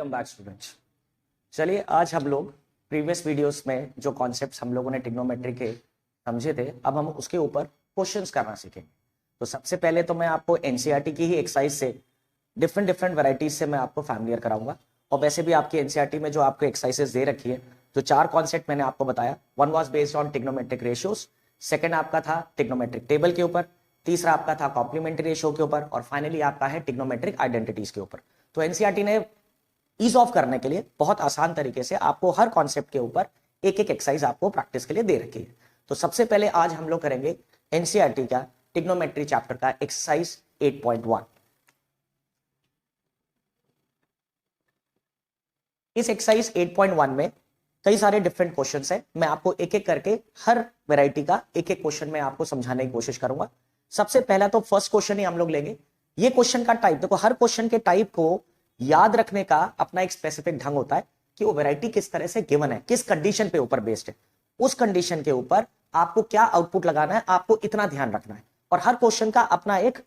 Welcome back students. चलिए आज हम लोग प्रीवियस वीडियोस में जो कॉन्सेप्ट्स हम लोगों ने ट्रिग्नोमेट्री के समझे थे, अब हम उसके ऊपर क्वेश्चंस करना सीखेंगे। तो सबसे पहले तो मैं आपको एनसीईआरटी की ही एक्सरसाइज से डिफरेंट वैरायटीज से मैं आपको फैमिलियर कराऊंगा। और वैसे भी आपकी एनसीईआरटी में जो आपको एक्सरसाइजेस दे रखी है, जो 4 कॉन्सेप्ट मैंने आपको बताया, one was based on trigonometric ratios, second आपका था ट्रिग्नोमेट्रिक टेबल के ऊपर, तीसरा आपका था कॉम्प्लीमेंट्री रेशियो के ऊपर, और फाइनली आपका है ट्रिग्नोमेट्रिक आइडेंटिटीज के ऊपर। तो एनसीईआरटी ने ईज ऑफ करने के लिए बहुत आसान तरीके से आपको हर कॉन्सेप्ट के ऊपर एक एक एक्सरसाइज आपको प्रैक्टिस के लिए दे रखी है। तो सबसे पहले आज हम लोग करेंगे एनसीईआरटी का ट्रिग्नोमेट्री चैप्टर का एक्सरसाइज 8.1। इस एक्सरसाइज 8.1 में कई सारे डिफरेंट क्वेश्चंस हैं। मैं आपको एक एक करके हर वैरायटी का एक एक क्वेश्चन में आपको समझाने की कोशिश करूंगा। सबसे पहला तो फर्स्ट क्वेश्चन ही हम लोग लेंगे। ये क्वेश्चन का टाइप देखो, हर क्वेश्चन के टाइप को याद रखने का अपना एक स्पेसिफिक ढंग होता है कि वो वैरायटी किस तरह से गिवन है, किस कंडीशन पे ऊपर बेस्ड है, उस कंडीशन के ऊपर आपको क्या आउटपुट लगाना है, आपको इतना ध्यान रखना है। और हर क्वेश्चन का अपना एक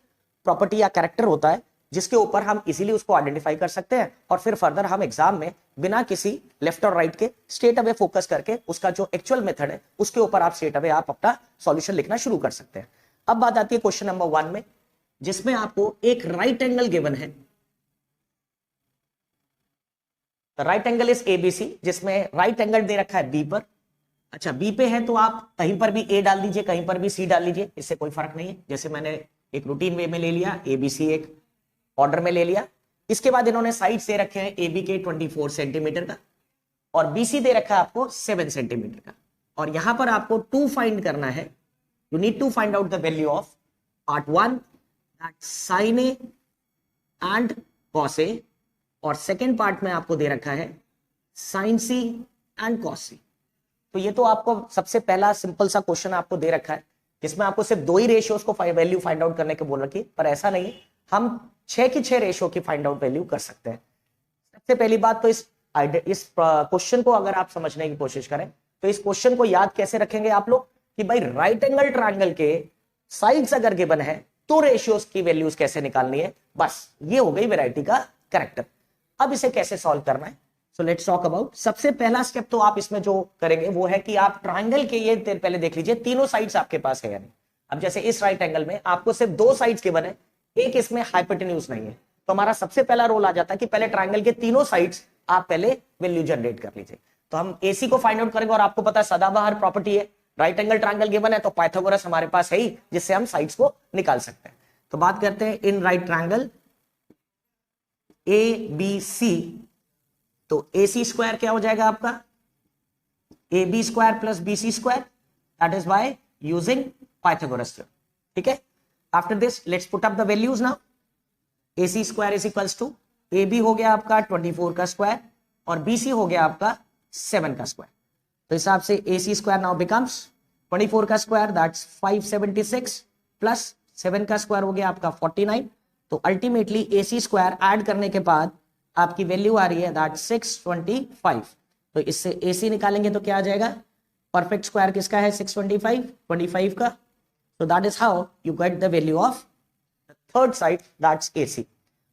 प्रॉपर्टी या कैरेक्टर होता है जिसके ऊपर हम इजीली उसको आइडेंटिफाई कर सकते हैं, और फिर फर्दर हम एग्जाम में बिना किसी लेफ्ट और राइट के स्ट्रेट अवे फोकस करके उसका जो एक्चुअल मेथड है उसके ऊपर आप स्ट्रेट अवे आप अपना सॉल्यूशन लिखना शुरू कर सकते हैं। अब बात आती है क्वेश्चन नंबर 1 में, जिसमें आपको एक राइट एंगल गिवन है। राइट एंगल इज एबीसी, जिसमें राइट एंगल दे रखा है बी पर। अच्छा, बी पे है तो आप कहीं पर भी ए डाल दीजिए, कहीं पर भी सी डाल लीजिए, इससे कोई फर्क नहीं है। जैसे मैंने एक रूटीन वे में ले लिया, एबीसी एक ऑर्डर में ले लिया। इसके बाद इन्होंने साइड से रखे हैं ए बी के 24 सेंटीमीटर का, और बीसी दे रखा है आपको 7 सेंटीमीटर का। और यहां पर आपको 2 फाइंड करना है। You need to find out the value of part 1 that sine A and cos A, और सेकेंड पार्ट में आपको दे रखा है sine C and cos C. तो ये तो आपको सबसे पहला सिंपल सा क्वेश्चन आपको दे रखा है, जिसमें आपको सिर्फ 2 ही रेशियोज को वैल्यू फाइंड आउट करने के बोल रखी है, पर ऐसा नहीं, हम 6 की 6 रेशियो की फाइंड आउट वैल्यू कर सकते हैं। सबसे पहली बात तो इस क्वेश्चन को अगर आप समझने की कोशिश करें तो इस क्वेश्चन को याद कैसे रखेंगे आप लोग कि भाई राइट एंगल ट्रायंगल के साइड्स अगर गिवन है तो रेशियोज की वैल्यूज कैसे निकालनी है, बस ये हो गई वैरायटी का कैरेक्टर। अब इसे कैसे सॉल्व करना है, सो लेट्स टॉक अबाउट। सबसे पहला स्टेप तो आप इसमें जो करेंगे वो है कि आप ट्रायंगल के ये पहले देख लीजिए तीनों साइड्स आपके पास है या नहीं। अब जैसे इस राइट एंगल में आपको सिर्फ 2 साइड्स गिवन है, एक इसमें हाइपोटेन्यूज नहीं है, तो हमारा सबसे पहला रोल आ जाता है कि पहले ट्रायंगल के तीनों साइड्स आप पहले वैल्यू जनरेट कर लीजिए। तो हम एसी को फाइंड आउट करेंगे, और आपको पता है सदाबहार प्रॉपर्टी है, राइट एंगल ट्रायंगल गिवन है तो पाइथागोरस हमारे पास है ही, जिससे हम साइड्स को निकाल सकते हैं। तो बात करते हैं in right triangle A B C, तो ए सी स्क्वायर क्या हो जाएगा आपका, A B square plus B C square, that is by using Pythagoras theorem. ठीक है, after this let's put up the values now. A C square is equals to A B हो गया आपका 24 का स्क्वायर, और बी सी हो गया आपका 7 का स्क्वायर। तो हिसाब से ए सी स्क्वायर नाउ बिकम्स 24 का स्क्वायर दैट्स 576 प्लस 7 का स्क्वायर हो गया आपका 49। तो अल्टीमेटली ए सी स्क्वायर ऐड करने के बाद आपकी वैल्यू आ रही है दैट 625। तो इससे ए सी निकालेंगे तो क्या आ जाएगा, परफेक्ट स्क्वायर किसका है 625, 25 का। So that is how you get the value of the third side, that's AC।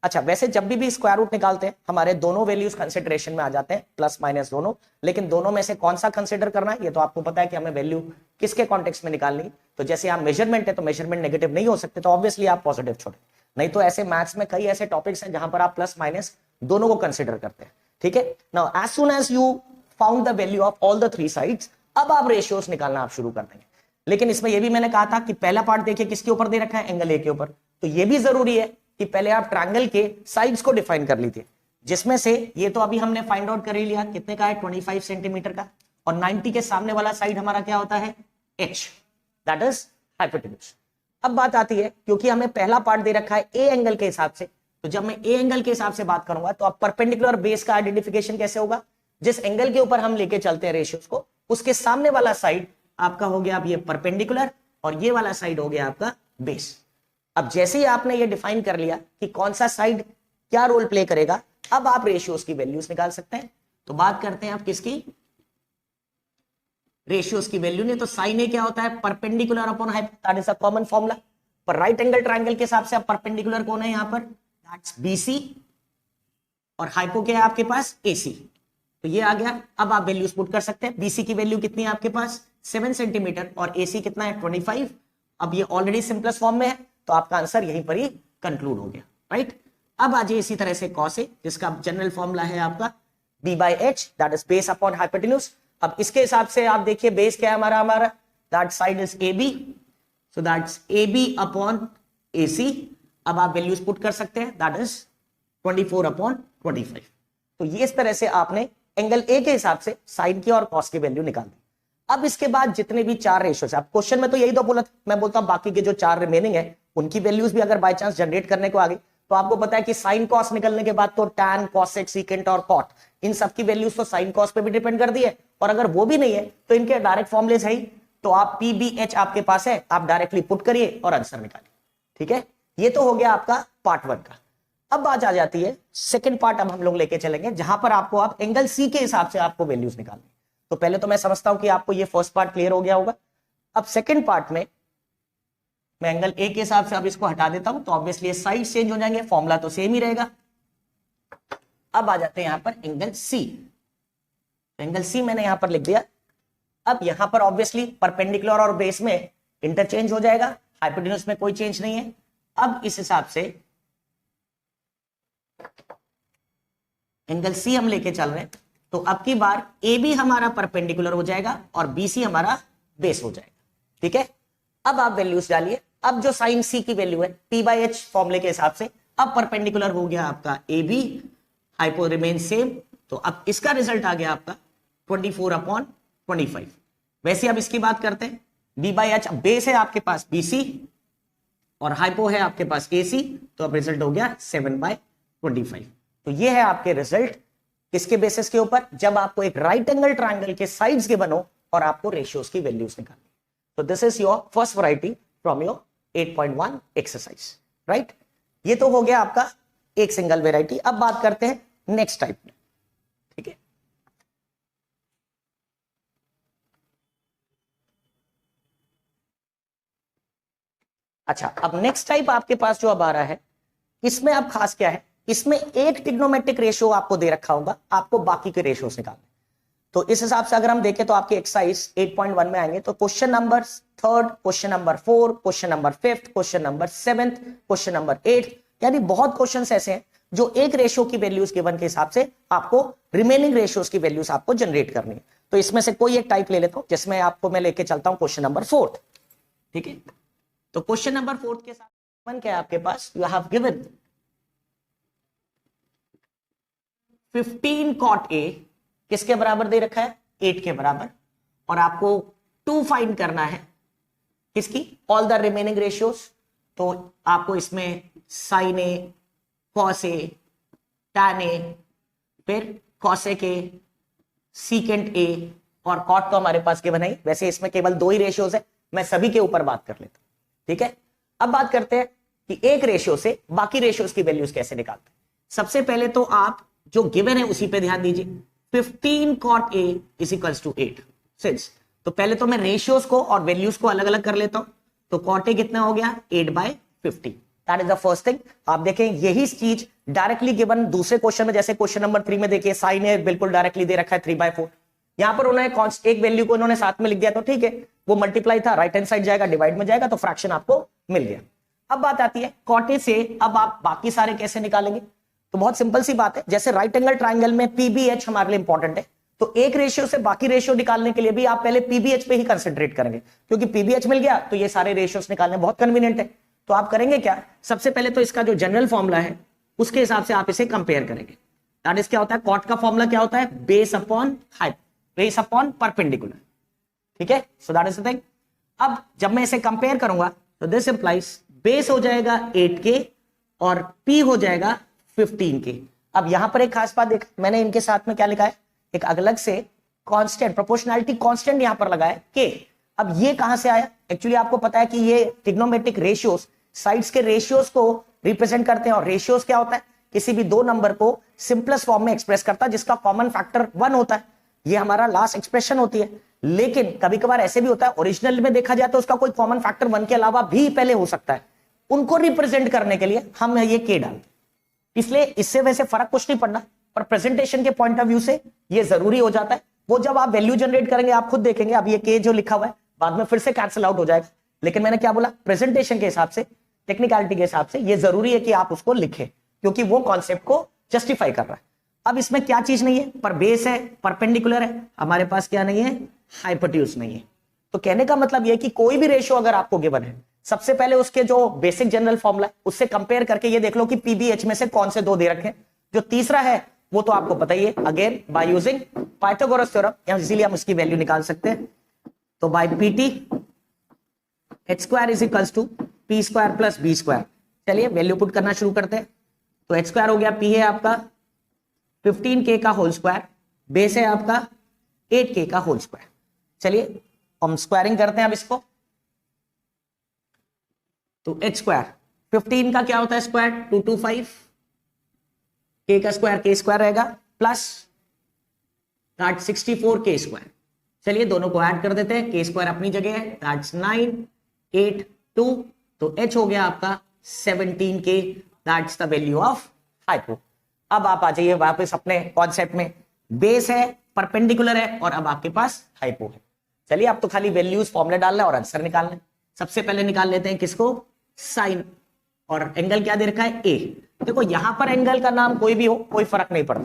अच्छा, वैसे जब भी स्क्वायर रूट निकालते हैं हमारे दोनों वैल्यूज कंसिडरेशन में आ जाते हैं, प्लस माइनस दोनों, लेकिन दोनों में से कौन सा कंसिडर करना है ये तो आपको पता है कि हमें वैल्यू किसके कॉन्टेक्स्ट में निकालनी है। तो जैसे आप मेजरमेंट है तो मेजरमेंट नेगेटिव नहीं हो सकते, तो ऑब्वियसली आप पॉजिटिव छोड़े, नहीं तो ऐसे मैथ्स में कई ऐसे टॉपिक्स हैं जहां पर आप प्लस माइनस दोनों को कंसिडर करते हैं। ठीक है, now as soon as you found the value of all the 3 sides, अब आप रेशियोज निकालना आप शुरू कर देंगे। लेकिन इसमें यह भी मैंने कहा था कि पहला पार्ट देखिए किसके ऊपर दे रखा है, एंगल ए के ऊपर। तो यह भी जरूरी है कि पहले आप ट्रायंगल के साइड्स को डिफाइन कर लीजिए, जिसमें से ये तो अभी हमने फाइंड आउट कर ही लिया कितने का है 25 सेंटीमीटर का, और 90 के सामने वाला साइड हमारा क्या होता है एच, दैट इज हाइपोटेन्यूज। अब बात आती है, क्योंकि हमें पहला पार्ट दे रखा है ए एंगल के हिसाब से, तो जब मैं ए एंगल के हिसाब से बात करूंगा तो अब परपेंडिकुलर बेस का आइडेंटिफिकेशन कैसे होगा, जिस एंगल के ऊपर हम लेके चलते हैं रेशियोज को, उसके सामने वाला साइड आपका हो गया अब ये परपेंडिकुलर, और ये वाला साइड हो गया आपका बेस। अब जैसे ही आपने ये डिफाइन कर लिया कि कौन सा साइड क्या रोल प्ले करेगा, अब आप रेशियोज की वैल्यूज निकाल सकते हैं। तो बात करते हैं आप किसकी, रेशियोज की वैल्यू ने। तो साइन ए क्या होता है, perpendicular upon hypotenuse, that is a common formula. पर राइट एंगल ट्रायंगल के हिसाब से अब परपेंडिकुलर कौन है यहाँ पर, दैट्स बीसी, और हाइपो क्या है आपके पास, एसी। तो ये आ गया। अब आप वैल्यूज पुट कर सकते हैं। बीसी की वैल्यू कितनी है आपके पास, 7 सेंटीमीटर, और एसी कितना है, 25। अब ये ऑलरेडी सिंपलेस्ट फॉर्म में है, तो आपका आंसर यहीं पर ही कंक्लूड हो गया, राइट। अब आ जाइए इसी तरह से कॉस ए, जिसका जनरल फॉर्मूला है आपका b by h, that is base upon hypotenuse. अब इसके हिसाब से आप देखिए बेस क्या है हमारा that side is AB, so that's AB upon AC। अब आप वैल्यूज पुट कर सकते हैं, दैट इज 24 अपॉन 25। तो ये इस तरह से आपने एंगल ए के हिसाब से साइन की और कॉस की वैल्यू निकाल दी। अब इसके बाद जितने भी 4 रेशियोज, अब क्वेश्चन में तो यही तो बोला था, मैं बोलता हूं बाकी के जो 4 रिमेनिंग है उनकी वैल्यूज भी अगर बाय चांस जनरेट करने को आ गई, तो आपको पता है कि साइन कॉस निकलने के बाद तो टैन, कॉसेक, सीकेंट और कॉट, इन सब की वैल्यूज तो साइन कॉस पे भी डिपेंड कर दी है। और अगर वो भी नहीं है तो इनके डायरेक्ट फॉर्मुलेज है ही, तो आप PBH आपके पास है, आप डायरेक्टली पुट करिए और आंसर निकालिए, ठीक है। ये तो हो गया आपका पार्ट 1 का। अब बात आ जाती है सेकंड पार्ट, अब हम लोग लेके चलेंगे जहां पर आपको आप एंगल सी के हिसाब से आपको वैल्यूज निकालनी। तो पहले तो मैं समझता हूं कि आपको ये फर्स्ट पार्ट क्लियर हो गया होगा। अब सेकंड पार्ट में मैं एंगल ए के हिसाब से अब इसको हटा देता हूं, तो ऑब्वियसली साइड चेंज हो जाएंगे, फॉर्मूला तो सेम ही रहेगा। अब आ जाते हैं यहां पर एंगल सी। एंगल सी मैंने यहां पर लिख दिया। अब यहां पर ऑब्वियसली परपेंडिकुलर और बेस में इंटरचेंज हो जाएगा, हाइपोटेन्यूज में कोई चेंज नहीं है। अब इस हिसाब से एंगल सी हम लेके चल रहे हैं, तो अब की बार ए बी हमारा परपेंडिकुलर हो जाएगा और बी सी हमारा बेस हो जाएगा, ठीक है। अब आप वैल्यूज डालिए। अब जो साइन सी की वैल्यू है P/H फॉर्मूले के हिसाब से, अब परपेंडिकुलर हो गया आपका A B, hypo remain same, तो अब इसका रिजल्ट आ गया आपका 24 अपॉन 25। वैसे अब इसकी बात करते हैं, B/H बेस है आपके पास BC और हाइपो है आपके पास AC, तो अब रिजल्ट हो गया 7/25। तो ये है आपके रिजल्ट किसके बेसिस के ऊपर, जब आपको एक राइट एंगल ट्रायंगल के साइड्स के बनो और आपको रेशियोज की वैल्यूज निकालनी। तो this is your first variety from your 8.1 exercise, right. ये तो हो गया आपका एक सिंगल वैरायटी। अब बात करते हैं नेक्स्ट टाइप में, ठीक है। अच्छा, अब नेक्स्ट टाइप आपके पास जो अब आ रहा है, इसमें अब खास क्या है, इसमें एक ट्रिग्नोमेट्रिक रेशियो आपको दे रखा होगा, आपको बाकी के रेशियोज निकालने। तो इस हिसाब से अगर हम देखें तो आपके एक्सरसाइज 8.1 में आएंगे, तो question number 3, question number 4, question number 5, question number 7, question number 8, यानी बहुत क्वेश्चंस ऐसे हैं जो एक रेशियो की वैल्यूज गिवन के हिसाब से आपको रिमेनिंग रेशियोज की वैल्यूज आपको जनरेट करनी है। तो इसमें से कोई एक टाइप ले लेता हूं, जिसमें आपको मैं लेके चलता हूं क्वेश्चन नंबर 4, ठीक है। तो क्वेश्चन नंबर 4 के साथ क्या है आपके पास, you have given 15 cot A किसके बराबर दे रखा है, 8 के बराबर, और आपको 2 फाइंड करना है किसकी, ऑल द रिमेनिंग रेशियोज। तो आपको इसमें sign A, cos A, tan A, फिर कॉसेक ए, सीकेंट ए और कॉट तो हमारे पास गिवन है। वैसे इसमें केवल 2 ही रेशियोज है, मैं सभी के ऊपर बात कर लेता हूं, ठीक है। अब बात करते हैं कि एक रेशियो से बाकी रेशियोज की वैल्यूज कैसे निकालते हैं। सबसे पहले तो आप जो गिवन है उसी पे ध्यान दीजिए, 15 cot A is equals to 8 since. तो पहले तो मैं रेशियोज को और वैल्यूज को अलग अलग कर लेता हूं। तो cot A कितना हो गया, 8/50, that is the first thing. आप देखें यही चीज डायरेक्टली गिवन दूसरे क्वेश्चन में, जैसे क्वेश्चन नंबर 3 में देखिए साइन ए बिल्कुल डायरेक्टली दे रखा है 3/4। यहां पर उन्होंने एक वैल्यू को इन्होंने साथ में लिख दिया, तो ठीक है, वो मल्टीप्लाई था, राइट हैंड साइड जाएगा, डिवाइड में जाएगा, तो फ्रैक्शन आपको मिल गया। अब बात आती है cot A से अब आप बाकी सारे कैसे निकालेंगे। तो बहुत सिंपल सी बात है, जैसे राइट एंगल ट्रायंगल में PBH हमारे लिए इंपॉर्टेंट है, तो एक रेशियो से बाकी रेशियो निकालने के लिए भी आप पहले PBH पे ही कंसंट्रेट करेंगे, क्योंकि PBH मिल गया तो ये सारे रेशियोज निकालने बहुत कन्वीनियंट है। तो आप करेंगे क्या, सबसे पहले तो इसका जो जनरल फॉर्मूला है उसके हिसाब से आप इसे कंपेयर करेंगे। दैट इज क्या होता है, कॉट का फॉर्मूला क्या होता है, base upon height, base upon perpendicular, ठीक है। So that is the thing. अब जब मैं इसे कंपेयर करूंगा तो दिस इंप्लाइज बेस हो जाएगा 8 के और P हो जाएगा 15 के। अब यहां पर एक खास बात देख, मैंने इनके साथ में क्या लिखा है, एक अलग से कांस्टेंट, प्रोपोर्शनैलिटी कांस्टेंट यहां पर लगाया के। अब ये कहां से आया, एक्चुअली आपको पता है कि ये ट्रिग्नोमेट्रिक रेशियोज साइड्स के रेशियोज को रिप्रेजेंट करते हैं, और रेशियोज क्या होता है, किसी भी 2 नंबर को सिंपलेस्ट फॉर्म में एक्सप्रेस करता है जिसका कॉमन फैक्टर 1 होता है। ये हमारा लास्ट एक्सप्रेशन होती है, लेकिन कभी कभार ऐसे भी होता है ओरिजिनल में देखा जाए तो उसका कोई कॉमन फैक्टर 1 के अलावा भी पहले हो सकता है। उनको रिप्रेजेंट करने के लिए हम ये के डालते, इसलिए इससे वैसे फर्क कुछ नहीं पड़ना, पर प्रेजेंटेशन के पॉइंट ऑफ व्यू से ये जरूरी हो जाता है। वो जब आप वैल्यू जनरेट करेंगे आप खुद देखेंगे, अब ये के जो लिखा हुआ है बाद में फिर से कैंसिल आउट हो जाएगा, लेकिन मैंने क्या बोला, प्रेजेंटेशन के हिसाब से, टेक्निकलिटी के हिसाब से ये जरूरी है कि आप उसको लिखें, क्योंकि वो कॉन्सेप्ट को जस्टिफाई कर रहा है। अब इसमें क्या चीज नहीं है, पर बेस है, परपेंडिकुलर है, हमारे पास क्या नहीं है, हाइपोटेन्यूज नहीं है। तो कहने का मतलब ये कि कोई भी रेशियो अगर आपको गिवन है, सबसे पहले उसके जो बेसिक जनरल फॉर्मूला है उससे कंपेयर करके ये देख लो कि पीबीएच में से कौन से दो दे रखे हैं। जो तीसरा है वो तो आपको पता ही है, again by using Pythagoras theorem, easily हम उसकी वैल्यू निकाल सकते हैं। तो by PT H square is equals to P square plus B square. चलिए वैल्यू पुट करना शुरू करते हैं। तो एच स्क्वायर हो गया, पी है आपका 15k का होल स्क्वायर, बेस है आपका 8k का होल स्क्वायर। चलिए हम स्क्वायरिंग करते हैं अब इसको। तो एच स्क्वायर 15 का क्या होता है स्क्वायर, 225, k का स्क्वायर k स्क्वायर रहेगा प्लस 64k स्क्वायर। चलिए दोनों को ऐड कर देते हैं, k स्क्वायर अपनी जगह है, दैट्स 982, तो h हो गया आपका 17k, that's the value of hypo. अब आप आ जाइए वापस अपने कॉन्सेप्ट में, बेस है, परपेंडिकुलर है और अब आपके पास हाइपो है। चलिए अब तो खाली वैल्यूज फॉर्मूला डालना है और आंसर निकालना है। सबसे पहले निकाल लेते हैं किसको, साइन, और एंगल क्या दे रखा है, ए। देखो यहां पर एंगल का नाम कोई भी हो कोई फर्क नहीं पड़ता,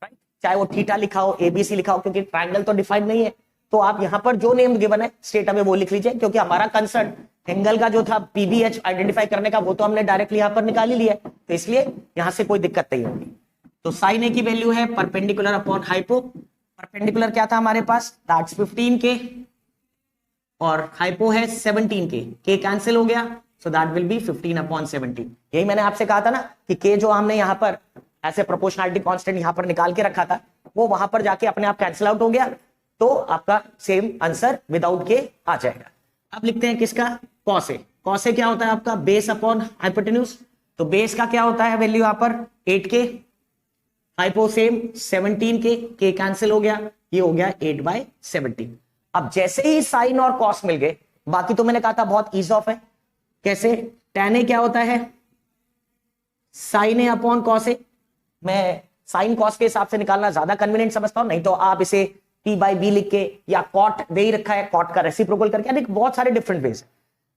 राइट, चाहे वो थीटा लिखा हो, एबीसी लिखा हो, क्योंकि ट्रायंगल तो डिफाइंड नहीं है। तो आप यहां पर जो नेम गिवन है स्ट्रेट अवे वो लिख लीजिए, क्योंकि हमारा कंसर्न एंगल का जो था पीबीएच आइडेंटिफाई करने का, वो तो हमने डायरेक्टली यहां पर निकाल ही लिया है, तो इसलिए यहां से कोई दिक्कत नहीं होगी। तो साइन ए की वैल्यू है परपेंडिकुलर अपॉन हाइपो। परपेंडिकुलर क्या था हमारे पास, दैट्स 15k और हाइपो है 17k, k कैंसिल हो गया, so that will be 15 upon 17। यही मैंने आपसे कहा था ना कि k जो हमने यहाँ पर ऐसे प्रोपोर्शनलिटी कांस्टेंट यहाँ पर निकाल के रखा था, वो वहां पर जाके अपने आप कैंसिल आउट हो गया, तो आपका सेम आंसर विदाउट के आ जाएगा। अब लिखते हैं किसका, कॉस ए। कॉस ए क्या होता है आपका, बेस अपॉन हाइपोटेन्यूज। तो बेस का क्या होता है वैल्यू यहाँ पर 8k, hypo same 17k, k cancel हो गया, ये हो गया 8/17। अब जैसे ही साइन और कॉस मिल गए, बाकी तो मैंने कहा था बहुत ईज ऑफ है। कैसे, tan ए क्या होता है, साइन ए अपॉन कॉस ए। मैं साइन कॉस के हिसाब से निकालना ज्यादा कन्वीनियंट समझता हूं, नहीं तो आप इसे p/b लिख के, या कॉट दे ही रखा है, कॉट का रेसिप्रोकल करके, यानी बहुत सारे डिफरेंट वेज है।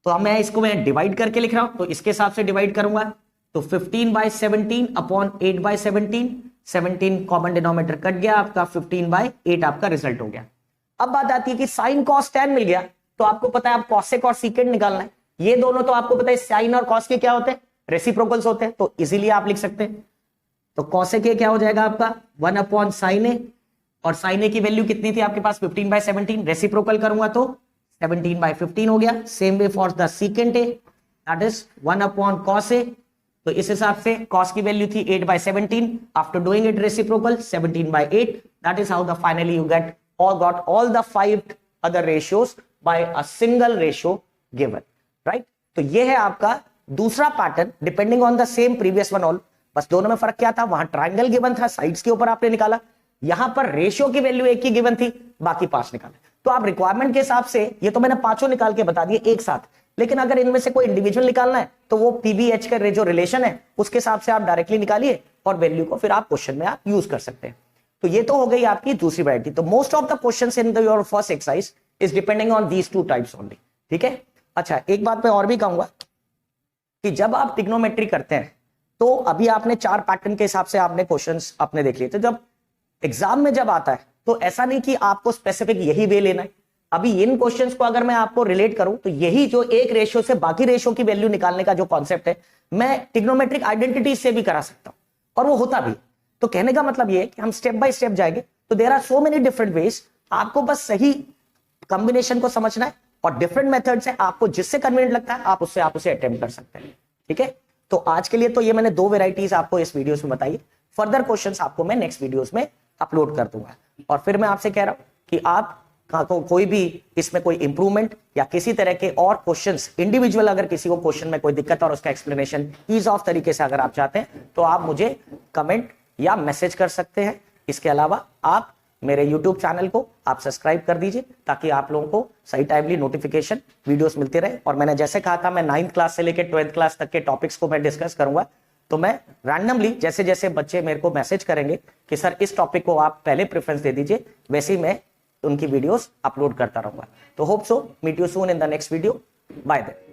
तो मैं इसको मैं डिवाइड करके लिख रहा हूं, तो इसके हिसाब से डिवाइड करूंगा, तो 15/17 अपॉन 8/17, 17 कॉमन डिनोमिनेटर कट गया आपका, 15/8 आपका रिजल्ट हो गया। अब बात आती है कि साइन कॉस टैन मिल गया, तो आपको पता है आप कॉसेक और सीकेंट निकालना है। ये दोनों तो आपको पता है साइन और कॉस के क्या होते हैं, रेसिप्रोकल्स होते हैं, तो इजीली आप लिख सकते हैं। तो कॉसेक ए क्या हो जाएगा आपका 1 अपॉन साइन ए, और साइन ए की वैल्यू कितनी थी आपके पास 15/17, रेसिप्रोकल करूंगा तो 17/15 हो गया। Same way for the secant A, that is 1 upon cos A. तो इस हिसाब से कॉस की वैल्यू थी 8/17, after doing it reciprocal 17/8, that is how the finally you get got all the 5 other ratios by a single ratio given, right? तो ये है आपका दूसरा pattern, depending on the same previous one all. बस दोनों में फर्क क्या था, वहां ट्रायंगल गिवन था, साइड्स के ऊपर आपने निकाला, यहां पर रेशियो की वैल्यू एक ही गिवन थी, बाकी 5 निकाले। तो आप रिक्वायरमेंट के हिसाब से, ये तो मैंने पांचों निकाल के बता दिए एक साथ, लेकिन अगर इनमें से कोई इंडिविजुअल निकालना है तो वो पीबीएच का जो रिलेशन है उसके हिसाब से आप डायरेक्टली निकालिए और वैल्यू को फिर आप क्वेश्चन में आप यूज कर सकते हैं। तो ये तो हो गई आपकी दूसरी वैरायटी। तो most of the questions in your first exercise is depending on these 2 types only, ठीक है। अच्छा एक बात मैं और भी कहूंगा कि जब आप ट्रिग्नोमेट्री करते हैं तो अभी आपने 4 पैटर्न के हिसाब से आपने क्वेश्चंस अपने देख लिए, तो जब एग्जाम में जब आता है तो ऐसा नहीं कि आपको स्पेसिफिक यही वे लेना है। अभी इन क्वेश्चंस को अगर मैं आपको रिलेट करूं तो यही जो एक रेशियो से बाकी रेशियो की वैल्यू निकालने का जो कॉन्सेप्ट है, मैं ट्रिग्नोमेट्रिक आइडेंटिटी से भी करा सकता हूं, और वो होता भी। तो कहने का मतलब ये है कि हम स्टेप बाय स्टेप जाएंगे, तो there are so many different ways, आपको बस सही कॉम्बिनेशन को समझना है, और डिफरेंट मेथड्स है, आपको जिससे कन्वीनियंट लगता है आप उसे अटेम्प्ट कर सकते हैं, ठीक है। तो आज के लिए तो ये मैंने 2 वेराइटीज आपको इस वीडियोस में बताई। फर्दर क्वेश्चंस आपको मैं नेक्स्ट वीडियोस में अपलोड कर दूंगा। और फिर मैं आपसे कह रहा हूं कि आप कोई भी इसमें कोई इंप्रूवमेंट या किसी तरह के और क्वेश्चंस, इंडिविजुअल अगर किसी को क्वेश्चन में कोई दिक्कत और उसका एक्सप्लेनेशन ईज ऑफ तरीके से अगर आप चाहते हैं तो आप मुझे कमेंट या मैसेज कर सकते हैं। इसके अलावा आप मेरे YouTube चैनल को आप सब्सक्राइब कर दीजिए, ताकि आप लोगों को सही टाइमली नोटिफिकेशन वीडियोस मिलते रहे। और मैंने जैसे कहा था, मैं 9th क्लास से लेकर 12th क्लास तक के टॉपिक्स को मैं डिस्कस करूंगा, तो मैं रैंडमली जैसे जैसे बच्चे मेरे को मैसेज करेंगे कि सर इस टॉपिक को आप पहले प्रेफरेंस दे दीजिए, वैसे ही मैं उनकी वीडियोस अपलोड करता रहूंगा। तो hope so meet you soon in the next video. Bye then.